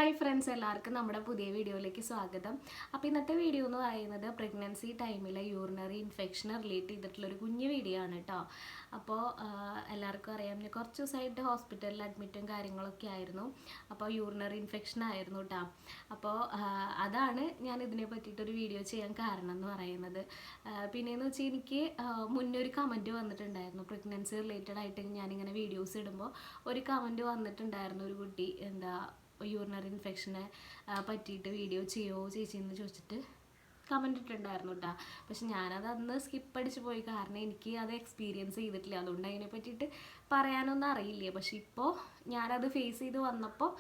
Hi friends, എല്ലാവർക്കും നമ്മുടെ പുതിയ വീഡിയോയിലേക്ക് സ്വാഗതം. അപ്പോൾ ഇന്നത്തെ വീഡിയോ എന്ന് പറയുന്നത് പ്രഗ്നൻസി ടൈമിലെ യൂറിനറി ഇൻഫെക്ഷനെ റിലേറ്റ് ചെയ്തിട്ടുള്ളൊരു കുഞ്ഞു വീഡിയോ ആണ് കേട്ടോ. അപ്പോൾ എല്ലാവർക്കും അറിയാം, ഞാൻ കുറച്ച് ദിവസമായിട്ട് ഹോസ്പിറ്റലിൽ അഡ്മിറ്റും കാര്യങ്ങളൊക്കെ ആയിരുന്നു. അപ്പോൾ യൂറിനറി ഇൻഫെക്ഷൻ ആയിരുന്നു കേട്ടോ. അപ്പോൾ അതാണ് ഞാൻ ഇതിനെ പറ്റിയിട്ടൊരു വീഡിയോ ചെയ്യാൻ കാരണം എന്ന് പറയുന്നത്. പിന്നെയെന്ന് വെച്ചാൽ എനിക്ക് മുന്നേ ഒരു കമൻറ്റ് വന്നിട്ടുണ്ടായിരുന്നു, പ്രഗ്നൻസി റിലേറ്റഡ് ആയിട്ട് ഞാനിങ്ങനെ വീഡിയോസ് ഇടുമ്പോൾ ഒരു കമൻറ്റ് വന്നിട്ടുണ്ടായിരുന്നു. ഒരു കുട്ടി യൂറിനറി ഇൻഫെക്ഷനെ പറ്റിയിട്ട് വീഡിയോ ചെയ്യുമോ ചേച്ചി എന്ന് ചോദിച്ചിട്ട് കമൻറ്റ് ഇട്ടിട്ടുണ്ടായിരുന്നു കേട്ടോ. പക്ഷെ ഞാനത് അന്ന് സ്കിപ്പ് അടിച്ച് പോയി, കാരണം എനിക്ക് അത് എക്സ്പീരിയൻസ് ചെയ്തിട്ടില്ല. അതുകൊണ്ട് അതിനെ പറ്റിയിട്ട് പറയാനൊന്നും അറിയില്ല. പക്ഷെ ഇപ്പോൾ ഞാനത് ഫേസ് ചെയ്ത് വന്നപ്പോൾ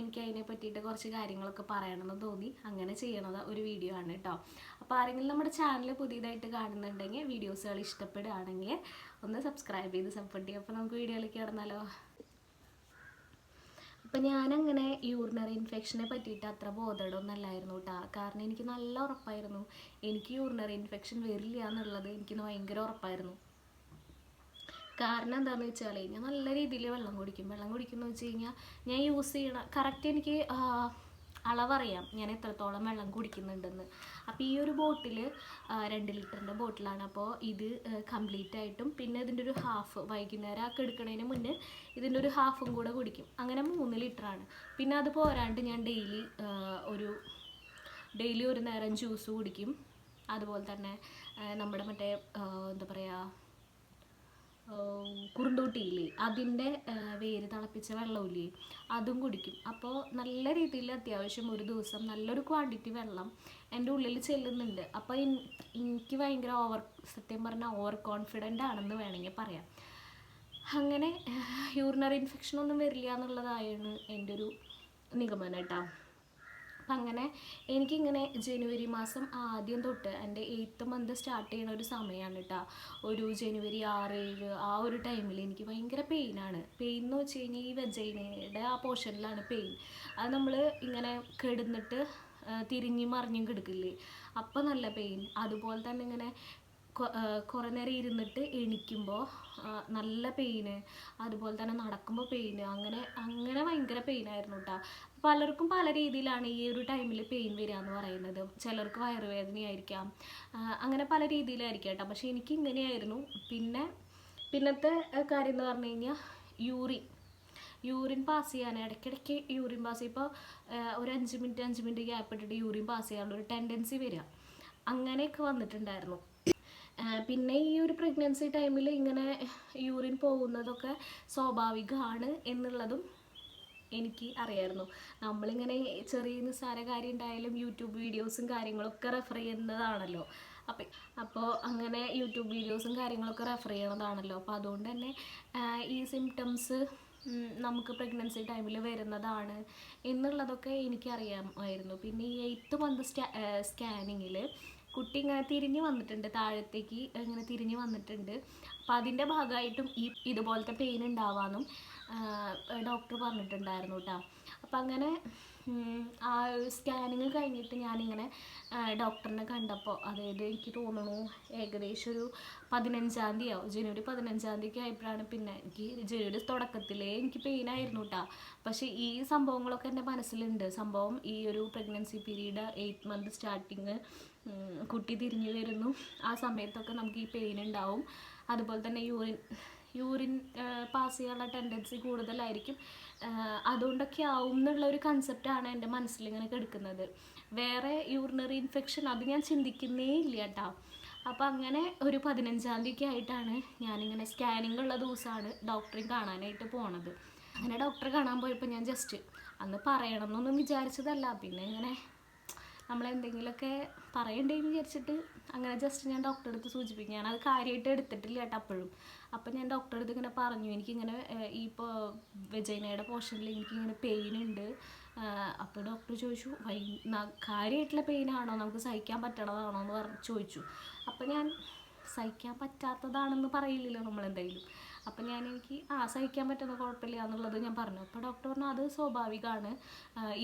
എനിക്ക് അതിനെ പറ്റിയിട്ട് കുറച്ച് കാര്യങ്ങളൊക്കെ പറയണമെന്ന് തോന്നി. അങ്ങനെ ചെയ്യണത് ഒരു വീഡിയോ ആണ് കേട്ടോ. അപ്പോൾ ആരെങ്കിലും നമ്മുടെ ചാനൽ പുതിയതായിട്ട് കാണുന്നുണ്ടെങ്കിൽ, വീഡിയോസുകൾ ഇഷ്ടപ്പെടുകയാണെങ്കിൽ ഒന്ന് സബ്സ്ക്രൈബ് ചെയ്ത് സപ്പോർട്ട് ചെയ്യും. അപ്പോൾ നമുക്ക് വീഡിയോയിലേക്ക് കിടന്നാലോ. അപ്പം ഞാനങ്ങനെ യൂറിനറി ഇൻഫെക്ഷനെ പറ്റിയിട്ട് അത്ര ബോധേടൊന്നുമല്ലായിരുന്നു കേട്ടോ. കാരണം എനിക്ക് നല്ല ഉറപ്പായിരുന്നു എനിക്ക് യൂറിനറി ഇൻഫെക്ഷൻ വരില്ല എന്നുള്ളത്. എനിക്ക് ഭയങ്കര ഉറപ്പായിരുന്നു. കാരണം എന്താണെന്ന് വെച്ചാൽ ഞാൻ നല്ല രീതിയിൽ വെള്ളം കുടിക്കുമെന്ന് വെച്ച് കഴിഞ്ഞാൽ ഞാൻ യൂസ് ചെയ്യണ കറക്റ്റ് എനിക്ക് അളവറിയാം ഞാൻ എത്രത്തോളം വെള്ളം കുടിക്കുന്നുണ്ടെന്ന്. അപ്പോൾ ഈ ഒരു ബോട്ടിൽ 2 ലിറ്ററിൻ്റെ ബോട്ടിലാണ്. അപ്പോൾ ഇത് കംപ്ലീറ്റ് ആയിട്ടും പിന്നെ ഇതിൻ്റെ ഒരു ഹാഫ് വൈകുന്നേരം ആക്കി എടുക്കുന്നതിന് മുന്നേ ഇതിൻ്റെ ഒരു ഹാഫും കൂടെ കുടിക്കും. അങ്ങനെ 3 ലിറ്ററാണ്. പിന്നെ അത് പോരാണ്ട് ഞാൻ ഡെയിലി ഒരു നേരം ജ്യൂസ് കുടിക്കും. അതുപോലെ തന്നെ നമ്മുടെ മറ്റേ എന്താ പറയുക, കുറുന്തോട്ടിയില്ലേ, അതിൻ്റെ വേര് തിളപ്പിച്ച വെള്ളമില്ലേ, അതും കുടിക്കും. അപ്പോൾ നല്ല രീതിയിൽ അത്യാവശ്യം ഒരു ദിവസം നല്ലൊരു ക്വാണ്ടിറ്റി വെള്ളം എൻ്റെ ഉള്ളിൽ ചെല്ലുന്നുണ്ട്. അപ്പോൾ എനിക്ക് ഭയങ്കര സത്യം പറഞ്ഞാൽ ഓവർ കോൺഫിഡൻ്റ് ആണെന്ന് വേണമെങ്കിൽ പറയാം. അങ്ങനെ യൂറിനറി ഇൻഫെക്ഷനൊന്നും വരില്ല എന്നുള്ളതായിരുന്നു എൻ്റെ ഒരു നിഗമനം കേട്ടോ. അപ്പം അങ്ങനെ എനിക്കിങ്ങനെ ജനുവരി മാസം ആദ്യം തൊട്ട് എൻ്റെ 8th മന്ത് സ്റ്റാർട്ട് ചെയ്യുന്ന ഒരു സമയമാണ് കേട്ടോ. ഒരു ജനുവരി 6-7 ആ ഒരു ടൈമിൽ എനിക്ക് ഭയങ്കര പെയിനാണ്. പെയിൻ എന്ന് വെച്ച് കഴിഞ്ഞാൽ ഈ വെജൈനയുടെ ആ പോർഷനിലാണ് പെയിൻ. അത് നമ്മൾ ഇങ്ങനെ കിടന്നിട്ട് തിരിഞ്ഞും മറിഞ്ഞും കിടക്കില്ലേ, അപ്പം നല്ല പെയിൻ. അതുപോലെ തന്നെ ഇങ്ങനെ കുറേ നേരം ഇരുന്നിട്ട് എണീക്കുമ്പോൾ നല്ല പെയിന്, അതുപോലെ തന്നെ നടക്കുമ്പോൾ പെയിന്, അങ്ങനെ ഭയങ്കര പെയിനായിരുന്നു കേട്ടോ. പലർക്കും പല രീതിയിലാണ് ഈ ഒരു ടൈമിൽ പെയിൻ വരിക എന്ന് പറയുന്നത്. ചിലർക്ക് വയറുവേദനയായിരിക്കാം, അങ്ങനെ പല രീതിയിലായിരിക്കാം കേട്ടോ. പക്ഷേ എനിക്ക് ഇങ്ങനെയായിരുന്നു. പിന്നത്തെ കാര്യം എന്ന് പറഞ്ഞു കഴിഞ്ഞാൽ യൂറിൻ പാസ് ചെയ്യാൻ ഇടയ്ക്കിടയ്ക്ക് യൂറിൻ പാസ്, ഇപ്പോൾ ഒരു 5 മിനിറ്റ് ഗ്യാപ്പ് ഇട്ടിട്ട് യൂറിൻ പാസ് ചെയ്യാനുള്ള ഒരു ടെൻഡൻസി വരിക, അങ്ങനെയൊക്കെ വന്നിട്ടുണ്ടായിരുന്നു. പിന്നെ ഈ ഒരു പ്രഗ്നൻസി ടൈമിൽ ഇങ്ങനെ യൂറിൻ പോകുന്നതൊക്കെ സ്വാഭാവികമാണ് എന്നുള്ളതും എനിക്ക് അറിയായിരുന്നു. നമ്മളിങ്ങനെ ചെറിയ നിസ്സാര കാര്യം ഉണ്ടായാലും യൂട്യൂബ് വീഡിയോസും കാര്യങ്ങളൊക്കെ റെഫർ ചെയ്യുന്നതാണല്ലോ. അപ്പോൾ അങ്ങനെ യൂട്യൂബ് വീഡിയോസും കാര്യങ്ങളൊക്കെ റെഫർ ചെയ്യണതാണല്ലോ. അപ്പോൾ അതുകൊണ്ട് തന്നെ ഈ സിംറ്റംസ് നമുക്ക് പ്രഗ്നൻസി ടൈമിൽ വരുന്നതാണ് എന്നുള്ളതൊക്കെ എനിക്കറിയാമായിരുന്നു. പിന്നെ ഈ 8th മന്ത് സ്കാനിങ്ങിൽ കുട്ടി ഇങ്ങനെ തിരിഞ്ഞ് വന്നിട്ടുണ്ട്, താഴത്തേക്ക് ഇങ്ങനെ തിരിഞ്ഞ് വന്നിട്ടുണ്ട്. അപ്പം അതിൻ്റെ ഭാഗമായിട്ടും ഇതുപോലത്തെ പെയിൻ ഉണ്ടാവാമെന്നും ഡോക്ടർ പറഞ്ഞിട്ടുണ്ടായിരുന്നു കേട്ടോ. അപ്പം അങ്ങനെ ആ സ്കാനിങ് കഴിഞ്ഞിട്ട് ഞാനിങ്ങനെ ഡോക്ടറിനെ കണ്ടപ്പോൾ, അതായത് എനിക്ക് തോന്നുന്നു ഏകദേശം ഒരു 15-ാം തീയതിയോ ജനുവരി 15-ാം തീയതി ആയപ്പോഴാണ്. പിന്നെ എനിക്ക് ജനുവരി തുടക്കത്തിലേ എനിക്ക് പെയിനായിരുന്നു കേട്ടോ. പക്ഷേ ഈ സംഭവങ്ങളൊക്കെ എൻ്റെ മനസ്സിലുണ്ട്. സംഭവം ഈ ഒരു pregnancy period 8th month starting, കുട്ടി തിരിഞ്ഞു വരുന്നു, ആ സമയത്തൊക്കെ നമുക്ക് ഈ പെയിൻ ഉണ്ടാവും. അതുപോലെ തന്നെ യൂറിൻ പാസ് ചെയ്യാനുള്ള ടെൻഡൻസി കൂടുതലായിരിക്കും. അതുകൊണ്ടൊക്കെ ആവും എന്നുള്ളൊരു കൺസെപ്റ്റാണ് എൻ്റെ മനസ്സിലിങ്ങനെ കിടക്കുന്നത്. വേറെ യൂറിനറി ഇൻഫെക്ഷൻ അത് ഞാൻ ചിന്തിക്കുന്നേ ഇല്ല കേട്ടോ. അപ്പോൾ അങ്ങനെ ഒരു 15-ാം തീയതി ആയിട്ടാണ് ഞാനിങ്ങനെ സ്കാനിങ് ഉള്ള ദിവസമാണ് ഡോക്ടറെ കാണാനായിട്ട് പോണത്. അങ്ങനെ ഡോക്ടറെ കാണാൻ പോയപ്പോൾ ഞാൻ ജസ്റ്റ് അന്ന് പറയണമെന്നൊന്നും വിചാരിച്ചതല്ല. പിന്നെ ഇങ്ങനെ നമ്മളെന്തെങ്കിലുമൊക്കെ പറയണ്ടേന്ന് വിചാരിച്ചിട്ട് അങ്ങനെ ജസ്റ്റ് ഞാൻ ഡോക്ടറെ അടുത്ത് സൂചിപ്പിക്കും. ഞാനത് കാര്യമായിട്ട് എടുത്തിട്ടില്ല കേട്ടോ അപ്പോഴും. അപ്പം ഞാൻ ഡോക്ടറെ അടുത്ത് ഇങ്ങനെ പറഞ്ഞു, എനിക്കിങ്ങനെ ഇപ്പോൾ വെജൈനയുടെ പോർഷനിൽ എനിക്കിങ്ങനെ പെയിൻ ഉണ്ട്. അപ്പോൾ ഡോക്ടർ ചോദിച്ചു, കാര്യമായിട്ടുള്ള പെയിനാണോ, നമുക്ക് സഹിക്കാൻ പറ്റണതാണോ എന്ന് ചോദിച്ചു. അപ്പം ഞാൻ സഹിക്കാൻ പറ്റാത്തതാണെന്ന് പറയില്ലല്ലോ നമ്മളെന്തെങ്കിലും. അപ്പം എനിക്ക് സഹിക്കാൻ പറ്റുന്ന കുഴപ്പമില്ല എന്നുള്ളത് ഞാൻ പറഞ്ഞു. അപ്പോൾ ഡോക്ടർ പറഞ്ഞു അത് സ്വാഭാവികമാണ്,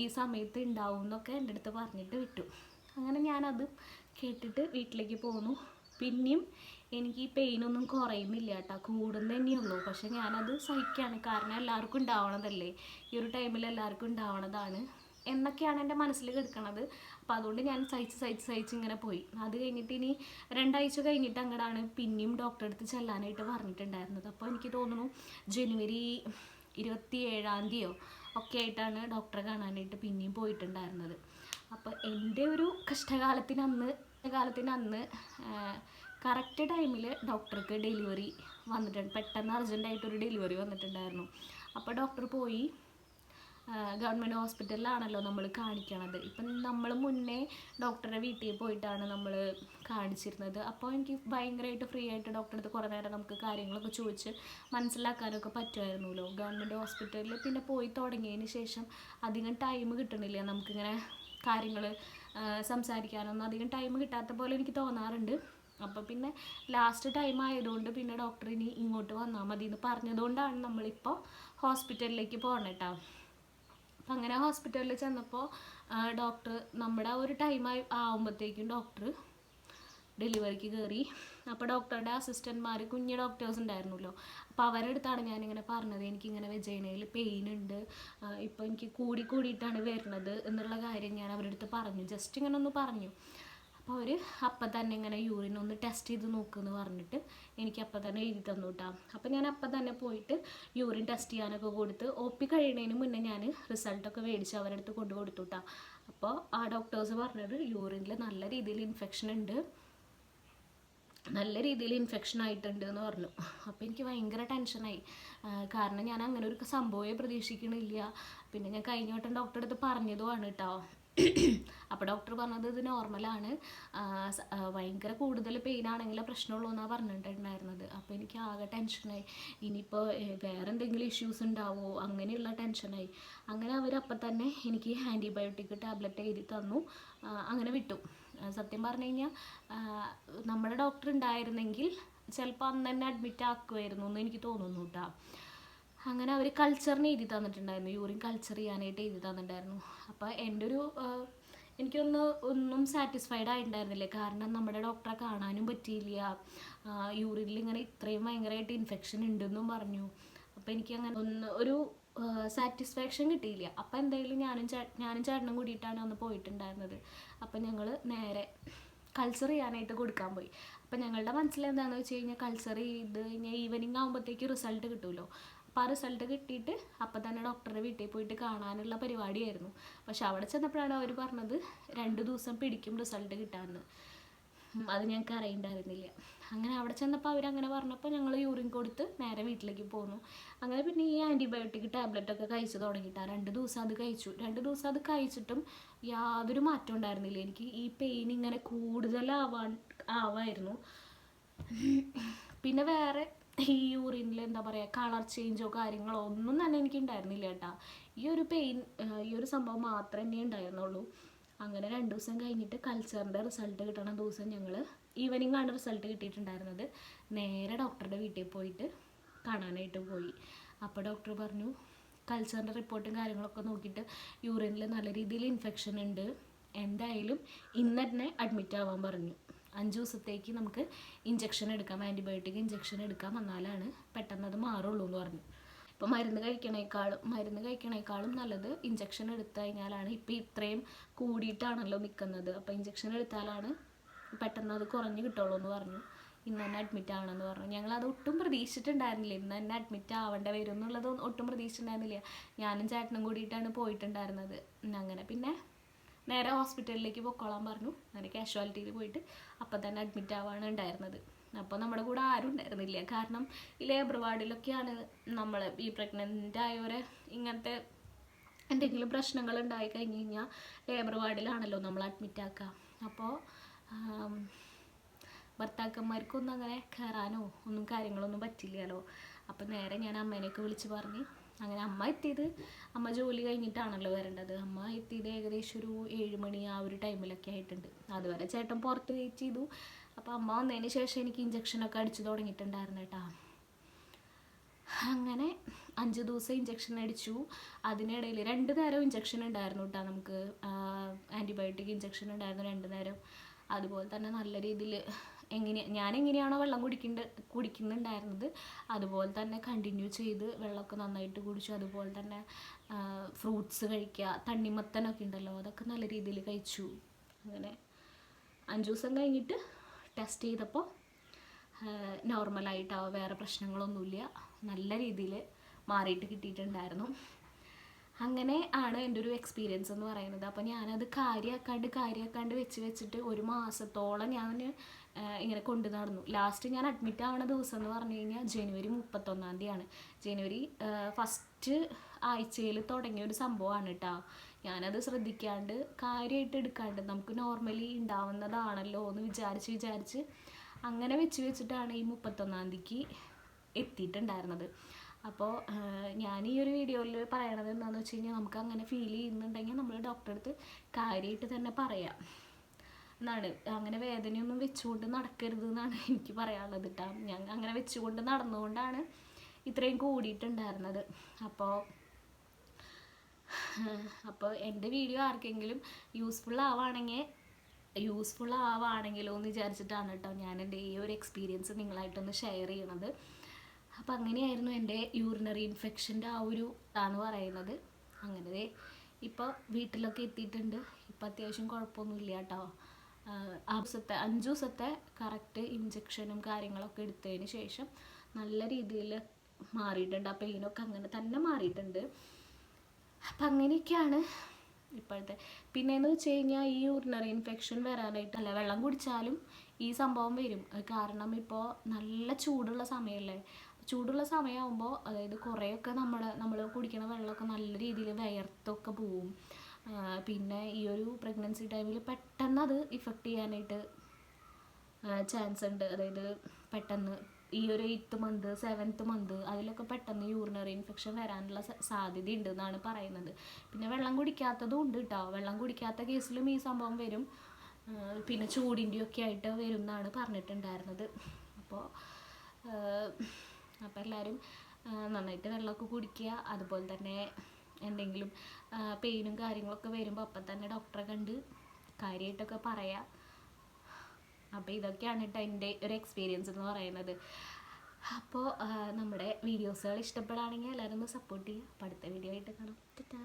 ഈ സമയത്ത് ഉണ്ടാവും എന്നൊക്കെ എൻ്റെ അടുത്ത് പറഞ്ഞിട്ട് വിട്ടു. അങ്ങനെ ഞാനത് കേട്ടിട്ട് വീട്ടിലേക്ക് പോന്നു. പിന്നെയും എനിക്ക് ഈ പെയിനൊന്നും കുറയുന്നില്ല കേട്ടോ, കൂടുന്ന തന്നെയുള്ളൂ. പക്ഷെ ഞാനത് സഹിക്കുകയാണ്, കാരണം എല്ലാവർക്കും ഉണ്ടാവണതല്ലേ, ഈ ഒരു ടൈമിൽ എല്ലാവർക്കും ഉണ്ടാവണതാണ് എന്നൊക്കെയാണ് എൻ്റെ മനസ്സിൽ കിടക്കണത്. അപ്പോൾ അതുകൊണ്ട് ഞാൻ സഹിച്ച് ഇങ്ങനെ പോയി. അത് കഴിഞ്ഞിട്ട് ഇനി 2 ആഴ്ച കഴിഞ്ഞിട്ട് അങ്ങോട്ടാണ് പിന്നെയും ഡോക്ടറെ അടുത്ത് ചെല്ലാനായിട്ട് പറഞ്ഞിട്ടുണ്ടായിരുന്നത്. അപ്പോൾ എനിക്ക് തോന്നുന്നു ജനുവരി 27 ഒക്കെ ആയിട്ടാണ് ഡോക്ടറെ കാണാനായിട്ട് പിന്നെയും പോയിട്ടുണ്ടായിരുന്നത്. അപ്പോൾ എൻ്റെ ഒരു കഷ്ടകാലത്തിനന്ന് കറക്റ്റ് ടൈമിൽ ഡോക്ടർക്ക് ഡെലിവറി വന്നിട്ടുണ്ട്. പെട്ടെന്ന് അർജൻറ്റായിട്ടൊരു ഡെലിവറി വന്നിട്ടുണ്ടായിരുന്നു. അപ്പോൾ ഡോക്ടർ പോയി, ഗവൺമെൻറ് ഹോസ്പിറ്റലിലാണല്ലോ നമ്മൾ കാണിക്കണത്. ഇപ്പം നമ്മൾ മുന്നേ ഡോക്ടറുടെ വീട്ടിൽ പോയിട്ടാണ് നമ്മൾ കാണിച്ചിരുന്നത്. അപ്പോൾ എനിക്ക് ഭയങ്കരമായിട്ട് ഫ്രീ ആയിട്ട് ഡോക്ടറെ അടുത്ത് കുറേ നേരം നമുക്ക് കാര്യങ്ങളൊക്കെ ചോദിച്ച് മനസ്സിലാക്കാനൊക്കെ പറ്റുമായിരുന്നല്ലോ. ഗവൺമെൻറ് ഹോസ്പിറ്റലിൽ പിന്നെ പോയി തുടങ്ങിയതിന് ശേഷം അധികം ടൈം കിട്ടണില്ല നമുക്കിങ്ങനെ കാര്യങ്ങൾ സംസാരിക്കാനൊന്നും അധികം ടൈം കിട്ടാത്ത പോലെ എനിക്ക് തോന്നാറുണ്ട്. അപ്പോൾ പിന്നെ ലാസ്റ്റ് ടൈം ആയതുകൊണ്ട് പിന്നെ ഡോക്ടർ ഇനി ഇങ്ങോട്ട് വന്നാൽ മതി എന്ന് പറഞ്ഞതുകൊണ്ടാണ് നമ്മളിപ്പോൾ ഹോസ്പിറ്റലിലേക്ക് പോകണം കേട്ടോ. അപ്പം അങ്ങനെ ഹോസ്പിറ്റലിൽ ചെന്നപ്പോൾ ഡോക്ടർ നമ്മുടെ ആ ഒരു ടൈം ആകുമ്പോഴത്തേക്കും ഡോക്ടർ ഡെലിവറിക്ക് കയറി. അപ്പോൾ ഡോക്ടറുടെ അസിസ്റ്റന്റ്മാർ കുഞ്ഞ് ഡോക്ടേഴ്സ് ഉണ്ടായിരുന്നല്ലോ, അപ്പോൾ അവരുടെ അടുത്താണ് ഞാനിങ്ങനെ പറഞ്ഞത് എനിക്കിങ്ങനെ വെജൈനയിൽ പെയിൻ ഉണ്ട്, ഇപ്പോൾ എനിക്ക് കൂടിയിട്ടാണ് വരുന്നത് എന്നുള്ള കാര്യം ഞാൻ അവരുടെ അടുത്ത് പറഞ്ഞു, ജസ്റ്റ് ഇങ്ങനെ ഒന്ന് പറഞ്ഞു. അപ്പോൾ അവർ അപ്പം തന്നെ ഇങ്ങനെ യൂറിൻ ഒന്ന് ടെസ്റ്റ് ചെയ്ത് നോക്കുമെന്ന് പറഞ്ഞിട്ട് എനിക്ക് അപ്പം തന്നെ എഴുതി തന്നു കേട്ടോ. അപ്പോൾ ഞാൻ അപ്പം തന്നെ പോയിട്ട് യൂറിൻ ടെസ്റ്റ് ചെയ്യാനൊക്കെ കൊടുത്ത് OP കഴിയുന്നതിന് മുന്നേ ഞാൻ റിസൾട്ടൊക്കെ മേടിച്ച് അവരുടെ അടുത്ത് കൊണ്ടു കൊടുത്തു കേട്ടോ. അപ്പോൾ ആ ഡോക്ടേഴ്സ് പറഞ്ഞത് യൂറിനിൽ നല്ല രീതിയിൽ ഇൻഫെക്ഷൻ ആയിട്ടുണ്ട് എന്ന് പറഞ്ഞു. അപ്പോൾ എനിക്ക് ഭയങ്കര ടെൻഷനായി, കാരണം ഞാൻ അങ്ങനെ ഒരു സംഭവമേ പ്രതീക്ഷിക്കണില്ല. പിന്നെ ഞാൻ കഴിഞ്ഞ വട്ടം ഡോക്ടറെ അടുത്ത് പറഞ്ഞതുമാണ് കേട്ടോ. അപ്പോൾ ഡോക്ടർ പറഞ്ഞത് ഇത് നോർമലാണ്, ഭയങ്കര കൂടുതൽ പെയിൻ ആണെങ്കിൽ പ്രശ്നമുള്ളൂ എന്നാണ് പറഞ്ഞിട്ടുണ്ടായിരുന്നത്. അപ്പോൾ എനിക്ക് ആകെ ടെൻഷനായി, ഇനിയിപ്പോൾ വേറെ എന്തെങ്കിലും ഇഷ്യൂസ് ഉണ്ടാവുമോ അങ്ങനെയുള്ള ടെൻഷനായി. അങ്ങനെ അവർ അപ്പം തന്നെ എനിക്ക് ആൻറ്റിബയോട്ടിക് ടാബ്ലറ്റ് എഴുതി തന്നു, അങ്ങനെ വിട്ടു. സത്യം പറഞ്ഞു കഴിഞ്ഞാൽ നമ്മുടെ ഡോക്ടർ ഉണ്ടായിരുന്നെങ്കിൽ ചിലപ്പോൾ അന്ന് തന്നെ അഡ്മിറ്റ് ആക്കുമായിരുന്നു എന്ന് എനിക്ക് തോന്നുന്നു കേട്ടോ. അങ്ങനെ അവർ കൾച്ചറിന് എഴുതി തന്നിട്ടുണ്ടായിരുന്നു, യൂറിൻ കൾച്ചർ ചെയ്യാനായിട്ട് എഴുതി തന്നിട്ടുണ്ടായിരുന്നു. അപ്പോൾ എൻ്റെ ഒരു ഒന്നും സാറ്റിസ്ഫൈഡ് ആയിട്ടുണ്ടായിരുന്നില്ല, കാരണം നമ്മുടെ ഡോക്ടറെ കാണാനും പറ്റിയില്ല, യൂറിനിൽ ഇങ്ങനെ ഇത്രയും ഭയങ്കരമായിട്ട് ഇൻഫെക്ഷൻ ഉണ്ടെന്നും പറഞ്ഞു. അപ്പോൾ എനിക്കങ്ങനെ ഒരു സാറ്റിസ്ഫാക്ഷൻ കിട്ടിയില്ല. അപ്പോൾ എന്തായാലും ഞാനും ചേട്ടനും കൂടിയിട്ടാണ് അന്ന് പോയിട്ടുണ്ടായിരുന്നത്. അപ്പോൾ ഞങ്ങൾ നേരെ കൾച്ചർ ചെയ്യാനായിട്ട് കൊടുക്കാൻ പോയി. അപ്പോൾ ഞങ്ങളുടെ മനസ്സിലെന്താണെന്ന് വെച്ച് കഴിഞ്ഞാൽ കൾച്ചർ ചെയ്ത് കഴിഞ്ഞാൽ ഈവനിങ് ആകുമ്പോഴത്തേക്ക് റിസൾട്ട് കിട്ടുമല്ലോ. അപ്പോൾ ആ റിസൾട്ട് കിട്ടിയിട്ട് അപ്പം തന്നെ ഡോക്ടറുടെ വീട്ടിൽ പോയിട്ട് കാണാനുള്ള പരിപാടിയായിരുന്നു. പക്ഷെ അവിടെ ചെന്നപ്പോഴാണ് അവർ പറഞ്ഞത് 2 ദിവസം പിടിക്കും റിസൾട്ട് കിട്ടാമെന്ന്. അത് ഞങ്ങൾക്ക് അറിയണ്ടായിരുന്നില്ല. അങ്ങനെ അവിടെ ചെന്നപ്പോൾ അവരങ്ങനെ പറഞ്ഞപ്പോൾ ഞങ്ങൾ യൂറിൻ കൊടുത്ത് നേരെ വീട്ടിലേക്ക് പോന്നു. അങ്ങനെ പിന്നെ ഈ ആൻറ്റിബയോട്ടിക് ടാബ്ലറ്റൊക്കെ കഴിച്ച് തുടങ്ങിയിട്ടാണ് 2 ദിവസം അത് കഴിച്ചു. 2 ദിവസം അത് കഴിച്ചിട്ടും യാതൊരു മാറ്റം ഉണ്ടായിരുന്നില്ല. എനിക്ക് ഈ പെയിൻ ഇങ്ങനെ ആവായിരുന്നു. പിന്നെ വേറെ ഈ യൂറിനിൽ എന്താ പറയുക കളർ ചേഞ്ചോ കാര്യങ്ങളോ ഒന്നും തന്നെ എനിക്ക് ഉണ്ടായിരുന്നില്ല കേട്ടോ. ഈ ഒരു സംഭവം മാത്രമേ ഉണ്ടായിരുന്നുള്ളൂ. അങ്ങനെ 2 ദിവസം കഴിഞ്ഞിട്ട് കൾച്ചറിൻ്റെ റിസൾട്ട് കിട്ടണ ദിവസം ഞങ്ങൾ ഈവനിങ് ആണ് റിസൾട്ട് കിട്ടിയിട്ടുണ്ടായിരുന്നത്. നേരെ ഡോക്ടറുടെ വീട്ടിൽ പോയിട്ട് കാണാനായിട്ട് പോയി. അപ്പോൾ ഡോക്ടർ പറഞ്ഞു കൾച്ചറിൻ്റെ റിപ്പോർട്ടും കാര്യങ്ങളൊക്കെ നോക്കിയിട്ട് യൂറിനിൽ നല്ല രീതിയിൽ ഇൻഫെക്ഷൻ ഉണ്ട്, എന്തായാലും ഇന്ന് തന്നെ അഡ്മിറ്റ് ആവാൻ പറഞ്ഞു. 5 ദിവസത്തേക്ക് നമുക്ക് ഇഞ്ചക്ഷൻ എടുക്കാം, ആൻറ്റിബയോട്ടിക് ഇഞ്ചക്ഷൻ എടുക്കാം, എന്നാലാണ് പെട്ടെന്ന് അത് മാറുള്ളൂ എന്ന് പറഞ്ഞു. ഇപ്പോൾ മരുന്ന് കഴിക്കണേക്കാളും നല്ലത് ഇഞ്ചക്ഷൻ എടുത്തു കഴിഞ്ഞാലാണ്. ഇപ്പോൾ ഇത്രയും കൂടിയിട്ടാണല്ലോ നിൽക്കുന്നത്, അപ്പോൾ ഇഞ്ചക്ഷൻ എടുത്താലാണ് പെട്ടെന്ന് അത് കുറഞ്ഞ് കിട്ടുള്ളൂ എന്ന് പറഞ്ഞു. ഇന്ന് തന്നെ അഡ്മിറ്റ് ആവണമെന്ന് പറഞ്ഞു. ഞങ്ങളത് ഒട്ടും പ്രതീക്ഷിച്ചിട്ടുണ്ടായിരുന്നില്ല, ഇന്ന് തന്നെ അഡ്മിറ്റ് ആവേണ്ട വരും എന്നുള്ളത് ഒട്ടും പ്രതീക്ഷിച്ചിട്ടുണ്ടായിരുന്നില്ല. ഞാനും ചേട്ടനും കൂടിയിട്ടാണ് പോയിട്ടുണ്ടായിരുന്നത്. അങ്ങനെ പിന്നെ നേരെ ഹോസ്പിറ്റലിലേക്ക് പൊക്കോളാൻ പറഞ്ഞു. അങ്ങനെ കാഷ്വാലിറ്റിയിൽ പോയിട്ട് അപ്പം തന്നെ അഡ്മിറ്റ് ആവാണ് ഉണ്ടായിരുന്നത്. അപ്പോൾ നമ്മുടെ കൂടെ ആരും ഉണ്ടായിരുന്നില്ല, കാരണം ഈ ലേബർ വാർഡിലൊക്കെയാണ് നമ്മൾ ഈ പ്രഗ്നൻ്റ് ആയവരെ ഇങ്ങനത്തെ എന്തെങ്കിലും പ്രശ്നങ്ങൾ ഉണ്ടായി കഴിഞ്ഞ് കഴിഞ്ഞാൽ ലേബർ വാർഡിലാണല്ലോ നമ്മൾ അഡ്മിറ്റ് ആക്കുക. അപ്പോൾ ഭർത്താക്കന്മാർക്കൊന്നും അങ്ങനെ കയറാനോ ഒന്നും കാര്യങ്ങളൊന്നും പറ്റില്ലല്ലോ. അപ്പോൾ നേരെ ഞാൻ അമ്മേനെയൊക്കെ വിളിച്ച് പറഞ്ഞ് അങ്ങനെ അമ്മ ജോലി കഴിഞ്ഞിട്ടാണല്ലോ വരേണ്ടത്. അമ്മ എത്തിയത് ഏകദേശം ഒരു 7 മണി ആ ഒരു ടൈമിലൊക്കെ ആയിട്ടുണ്ട്. അതുവരെ ചേട്ടൻ പുറത്ത് വെയിറ്റ് ചെയ്തു. അപ്പോൾ അമ്മ വന്നതിന് ശേഷം എനിക്ക് ഇഞ്ചക്ഷനൊക്കെ അടിച്ചു തുടങ്ങിയിട്ടുണ്ടായിരുന്നു കേട്ടോ. അങ്ങനെ 5 ദിവസം ഇഞ്ചക്ഷൻ അടിച്ചു. അതിനിടയിൽ 2 നേരം ഇഞ്ചക്ഷൻ ഉണ്ടായിരുന്നു കേട്ടോ. നമുക്ക് ആൻറ്റിബയോട്ടിക് ഇഞ്ചക്ഷൻ ഉണ്ടായിരുന്നു 2 നേരം. അതുപോലെ തന്നെ നല്ല രീതിയിൽ ഞാൻ എങ്ങനെയാണോ വെള്ളം കുടിക്കുന്നുണ്ടായിരുന്നത് അതുപോലെ തന്നെ കണ്ടിന്യൂ ചെയ്ത് വെള്ളമൊക്കെ നന്നായിട്ട് കുടിച്ചു. അതുപോലെ തന്നെ ഫ്രൂട്ട്സ് കഴിക്കുക, തണ്ണിമത്തനൊക്കെ ഉണ്ടല്ലോ അതൊക്കെ നല്ല രീതിയിൽ കഴിച്ചു. അങ്ങനെ 5 ദിവസം കഴിഞ്ഞിട്ട് ടെസ്റ്റ് ചെയ്തപ്പോൾ നോർമലായിട്ടാവും, വേറെ പ്രശ്നങ്ങളൊന്നുമില്ല, നല്ല രീതിയിൽ മാറിയിട്ട് കിട്ടിയിട്ടുണ്ടായിരുന്നു. അങ്ങനെ ആണ് എൻ്റെ ഒരു എക്സ്പീരിയൻസ് എന്ന് പറയുന്നത്. അപ്പോൾ ഞാനത് കാര്യമാക്കാണ്ട് വെച്ചിട്ട് ഒരു മാസത്തോളം ഞാൻ ഇങ്ങനെ കൊണ്ടു നടന്നു. ലാസ്റ്റ് ഞാൻ അഡ്മിറ്റ് ആവുന്ന ദിവസം എന്ന് പറഞ്ഞു കഴിഞ്ഞാൽ ജനുവരി 31 ജനുവരി ഫസ്റ്റ് ആഴ്ചയിൽ തുടങ്ങിയ ഒരു സംഭവമാണ് കേട്ടോ. ഞാനത് ശ്രദ്ധിക്കാണ്ട് കാര്യമായിട്ട് എടുക്കാണ്ട് നമുക്ക് നോർമലി ഉണ്ടാവുന്നതാണല്ലോ എന്ന് വിചാരിച്ച് അങ്ങനെ വെച്ചിട്ടാണ് ഈ 31 എത്തിയിട്ടുണ്ടായിരുന്നത്. അപ്പോൾ ഞാൻ ഈ ഒരു വീഡിയോയിൽ പറയണത് എന്താണെന്ന് വെച്ച് കഴിഞ്ഞാൽ, നമുക്ക് അങ്ങനെ ഫീൽ ചെയ്യുന്നുണ്ടെങ്കിൽ നമ്മൾ ഡോക്ടറെ അടുത്ത് കാര്യമായിട്ട് തന്നെ പറയാം എന്നാണ്. അങ്ങനെ വേദനയൊന്നും വെച്ചുകൊണ്ട് നടക്കരുത് എന്നാണ് എനിക്ക് പറയാനുള്ളത് കേട്ടോ. ഞാൻ അങ്ങനെ വെച്ചുകൊണ്ട് നടന്നുകൊണ്ടാണ് ഇത്രയും കൂടിയിട്ടുണ്ടായിരുന്നത്. അപ്പോൾ എൻ്റെ വീഡിയോ ആർക്കെങ്കിലും യൂസ്ഫുൾ ആവുകയാണെങ്കിലോ എന്ന് വിചാരിച്ചിട്ടാണ് കേട്ടോ ഞാൻ എൻ്റെ ഈ ഒരു എക്സ്പീരിയൻസ് നിങ്ങളായിട്ടൊന്ന് ഷെയർ ചെയ്യണത്. അപ്പോൾ അങ്ങനെയായിരുന്നു എൻ്റെ യൂറിനറി ഇൻഫെക്ഷൻ്റെ ആ ഒരു ഇതാന്ന് പറയുന്നത്. അങ്ങനെ ഇപ്പോൾ വീട്ടിലൊക്കെ എത്തിയിട്ടുണ്ട്. ഇപ്പോൾ അത്യാവശ്യം കുഴപ്പമൊന്നുമില്ല കേട്ടോ. 5 ദിവസത്തെ കറക്റ്റ് ഇഞ്ചക്ഷനും കാര്യങ്ങളൊക്കെ എടുത്തതിന് ശേഷം നല്ല രീതിയിൽ മാറിയിട്ടുണ്ട്. ആ പെയിനൊക്കെ അങ്ങനെ തന്നെ മാറിയിട്ടുണ്ട്. അപ്പം അങ്ങനെയൊക്കെയാണ് ഇപ്പോഴത്തെ. പിന്നെയെന്ന് വെച്ച് കഴിഞ്ഞാൽ ഈ യൂറിനറി ഇൻഫെക്ഷൻ വരാനായിട്ടല്ല, വെള്ളം കുടിച്ചാലും ഈ സംഭവം വരും. കാരണം ഇപ്പോൾ നല്ല ചൂടുള്ള സമയമല്ലേ. ചൂടുള്ള സമയമാകുമ്പോൾ അതായത് കുറേയൊക്കെ നമ്മൾ കുടിക്കുന്ന വെള്ളമൊക്കെ നല്ല രീതിയിൽ വിയർത്തൊക്കെ പോവും. പിന്നെ ഈ ഒരു പ്രഗ്നൻസി ടൈമിൽ പെട്ടെന്ന് അത് ഇഫക്റ്റ് ചെയ്യാനായിട്ട് ചാൻസ് ഉണ്ട്. അതായത് പെട്ടെന്ന് ഈ ഒരു 8th month 7th month അതിലൊക്കെ പെട്ടെന്ന് യൂറിനറി ഇൻഫെക്ഷൻ വരാനുള്ള സാധ്യത ഉണ്ട് എന്നാണ് പറയുന്നത്. പിന്നെ വെള്ളം കുടിക്കാത്തതും ഉണ്ട് കേട്ടോ. വെള്ളം കുടിക്കാത്ത കേസിലും ഈ സംഭവം വരും. പിന്നെ ചൂടിൻ്റെയൊക്കെ ആയിട്ട് വരും എന്നാണ് പറഞ്ഞിട്ടുണ്ടായിരുന്നത്. അപ്പോൾ എല്ലാവരും നന്നായിട്ട് വെള്ളമൊക്കെ കുടിക്കുക. അതുപോലെ തന്നെ എന്തെങ്കിലും പെയിനും കാര്യങ്ങളൊക്കെ വരുമ്പോൾ അപ്പം തന്നെ ഡോക്ടറെ കണ്ട് കാര്യമായിട്ടൊക്കെ പറയാം. അപ്പോൾ ഇതൊക്കെയാണ് കേട്ടോ എൻ്റെ ഒരു എക്സ്പീരിയൻസ് എന്ന് പറയുന്നത്. അപ്പോൾ നമ്മുടെ വീഡിയോസുകൾ ഇഷ്ടപ്പെടുകയാണെങ്കിൽ എല്ലാവരും ഒന്ന് സപ്പോർട്ട് ചെയ്യുക. അപ്പോൾ അടുത്ത വീഡിയോ ആയിട്ട് കാണാം. ടാറ്റാ.